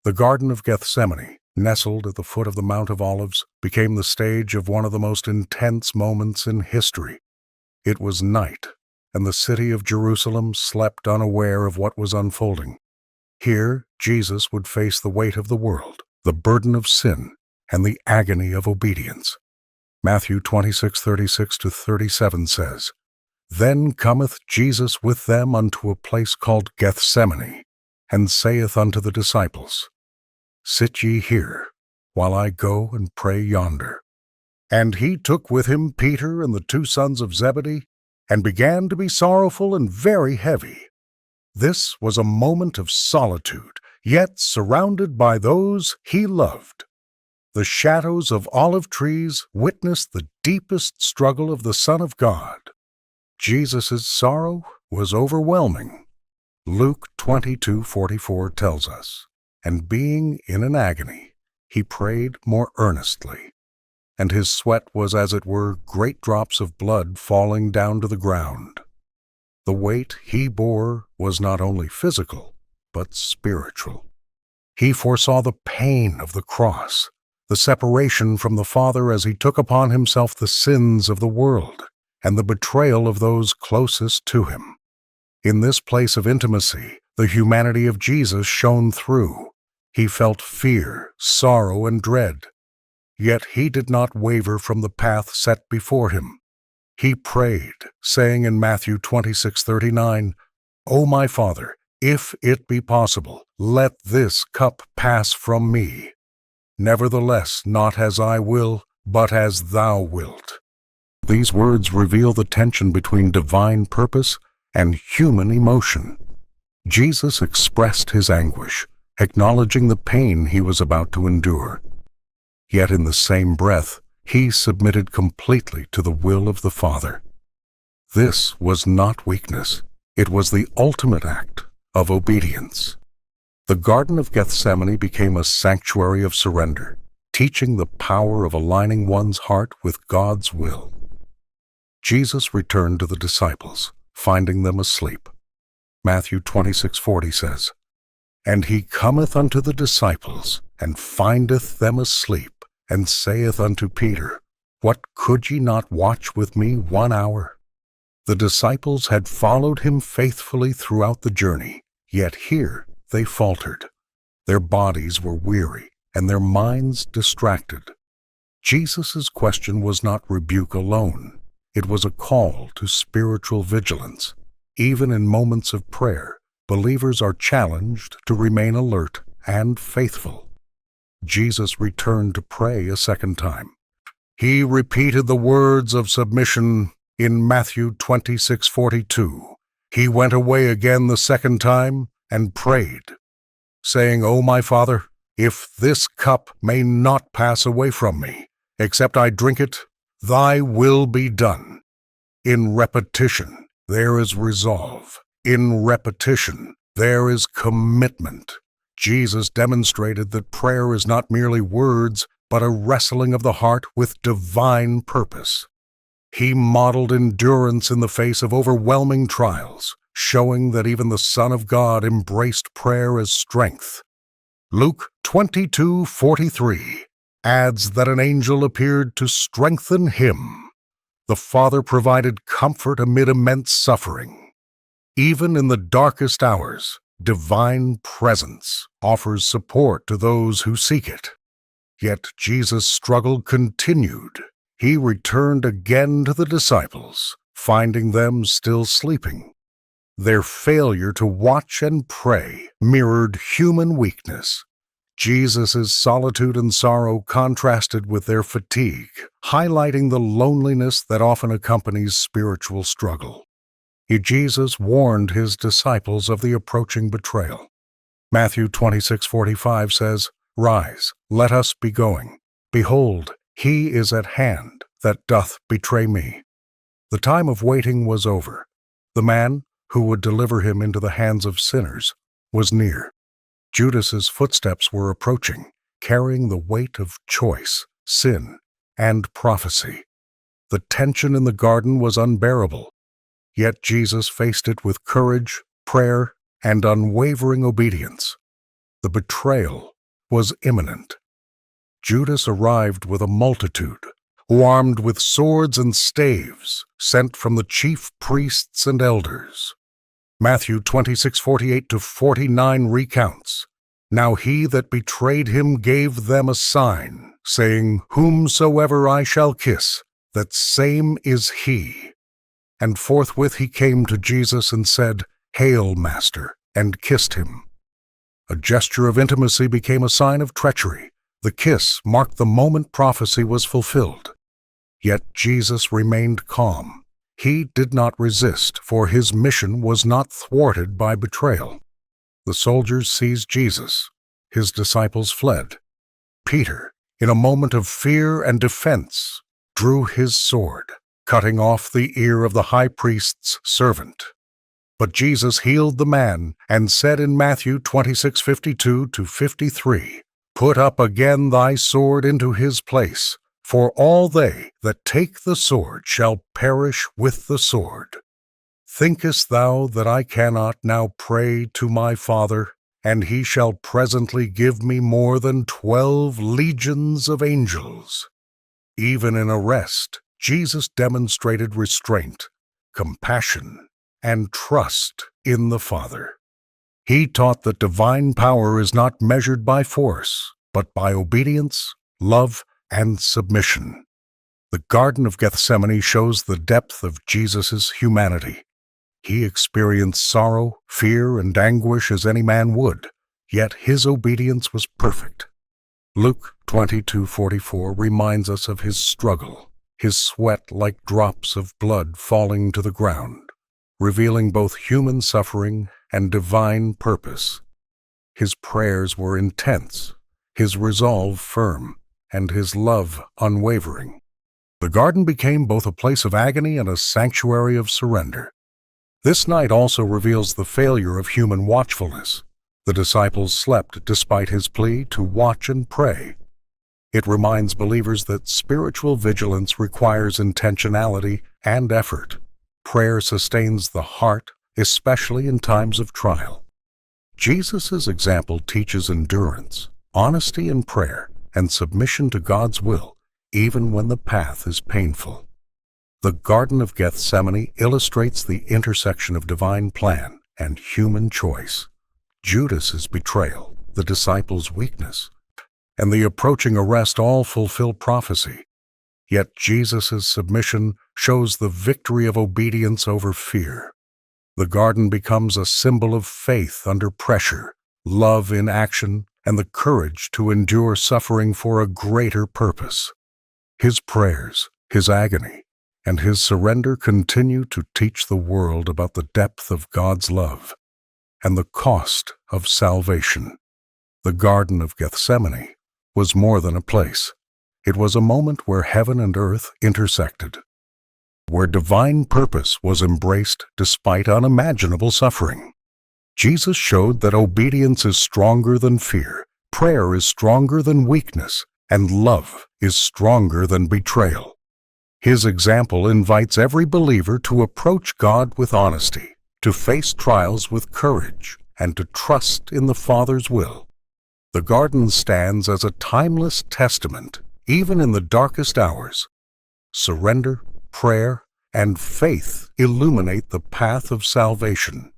The Garden of Gethsemane, nestled at the foot of the Mount of Olives, became the stage of one of the most intense moments in history. It was night, and the city of Jerusalem slept unaware of what was unfolding. Here, Jesus would face the weight of the world, the burden of sin, and the agony of obedience. Matthew 26:36-37 says, "Then cometh Jesus with them unto a place called Gethsemane, and saith unto the disciples, Sit ye here, while I go and pray yonder. And he took with him Peter and the two sons of Zebedee, and began to be sorrowful and very heavy." This was a moment of solitude, yet surrounded by those he loved. The shadows of olive trees witnessed the deepest struggle of the Son of God. Jesus' sorrow was overwhelming. Luke 22:44 tells us, "And being in an agony, he prayed more earnestly, and his sweat was as it were great drops of blood falling down to the ground." The weight he bore was not only physical, but spiritual. He foresaw the pain of the cross, the separation from the Father as he took upon himself the sins of the world, and the betrayal of those closest to him. In this place of intimacy, the humanity of Jesus shone through. He felt fear, sorrow, and dread. Yet he did not waver from the path set before him. He prayed, saying in Matthew 26:39, "O my Father, if it be possible, let this cup pass from me. Nevertheless, not as I will, but as thou wilt." These words reveal the tension between divine purpose and human emotion. Jesus expressed his anguish, acknowledging the pain he was about to endure. Yet in the same breath, he submitted completely to the will of the Father. This was not weakness. It was the ultimate act of obedience. The Garden of Gethsemane became a sanctuary of surrender, teaching the power of aligning one's heart with God's will. Jesus returned to the disciples, finding them asleep. Matthew 26:40 says, "And he cometh unto the disciples, and findeth them asleep, and saith unto Peter, What, could ye not watch with me 1 hour? The disciples had followed him faithfully throughout the journey, yet here they faltered. Their bodies were weary, and their minds distracted. Jesus' question was not rebuke alone. It was a call to spiritual vigilance. Even in moments of prayer, believers are challenged to remain alert and faithful. Jesus returned to pray a second time. He repeated the words of submission in Matthew 26:42. He went away again the second time and prayed, saying, "O my Father, if this cup may not pass away from me, except I drink it, thy will be done." In repetition, there is resolve. In repetition, there is commitment. Jesus demonstrated that prayer is not merely words, but a wrestling of the heart with divine purpose. He modeled endurance in the face of overwhelming trials, showing that even the Son of God embraced prayer as strength. Luke 22:43 adds that an angel appeared to strengthen him. The Father provided comfort amid immense suffering. Even in the darkest hours, divine presence offers support to those who seek it. Yet Jesus' struggle continued. He returned again to the disciples, finding them still sleeping. Their failure to watch and pray mirrored human weakness. Jesus' solitude and sorrow contrasted with their fatigue, highlighting the loneliness that often accompanies spiritual struggle. Jesus warned his disciples of the approaching betrayal. Matthew 26:45 says, "Rise, let us be going. Behold, he is at hand that doth betray me." The time of waiting was over. The man who would deliver him into the hands of sinners was near. Judas's footsteps were approaching, carrying the weight of choice, sin, and prophecy. The tension in the garden was unbearable, yet Jesus faced it with courage, prayer, and unwavering obedience. The betrayal was imminent. Judas arrived with a multitude, armed with swords and staves, sent from the chief priests and elders. Matthew 26:48-49 recounts, "Now he that betrayed him gave them a sign, saying, Whomsoever I shall kiss, that same is he. And forthwith he came to Jesus and said, Hail, Master, and kissed him." A gesture of intimacy became a sign of treachery. The kiss marked the moment prophecy was fulfilled. Yet Jesus remained calm. He did not resist, for his mission was not thwarted by betrayal. The soldiers seized Jesus. His disciples fled. Peter, in a moment of fear and defense, drew his sword, cutting off the ear of the high priest's servant. But Jesus healed the man and said in Matthew 26:52-53, "Put up again thy sword into his place, for all they that take the sword shall perish with the sword. Thinkest thou that I cannot now pray to my Father, and he shall presently give me more than 12 legions of angels?" Even in arrest, Jesus demonstrated restraint, compassion, and trust in the Father. He taught that divine power is not measured by force, but by obedience, love, and submission. The Garden of Gethsemane shows the depth of Jesus' humanity. He experienced sorrow, fear, and anguish as any man would, yet his obedience was perfect. Luke 22:44 reminds us of his struggle, his sweat like drops of blood falling to the ground, revealing both human suffering and divine purpose. His prayers were intense, his resolve firm, and his love unwavering. The garden became both a place of agony and a sanctuary of surrender. This night also reveals the failure of human watchfulness. The disciples slept despite his plea to watch and pray. It reminds believers that spiritual vigilance requires intentionality and effort. Prayer sustains the heart, especially in times of trial. Jesus' example teaches endurance, honesty in prayer, and submission to God's will, even when the path is painful. The Garden of Gethsemane illustrates the intersection of divine plan and human choice. Judas's betrayal, the disciples' weakness, and the approaching arrest all fulfill prophecy. Yet Jesus' submission shows the victory of obedience over fear. The garden becomes a symbol of faith under pressure, love in action, and the courage to endure suffering for a greater purpose. His prayers, his agony, and his surrender continue to teach the world about the depth of God's love and the cost of salvation. The Garden of Gethsemane was more than a place. It was a moment where heaven and earth intersected, where divine purpose was embraced despite unimaginable suffering. Jesus showed that obedience is stronger than fear, prayer is stronger than weakness, and love is stronger than betrayal. His example invites every believer to approach God with honesty, to face trials with courage, and to trust in the Father's will. The garden stands as a timeless testament, even in the darkest hours. Surrender, prayer, and faith illuminate the path of salvation.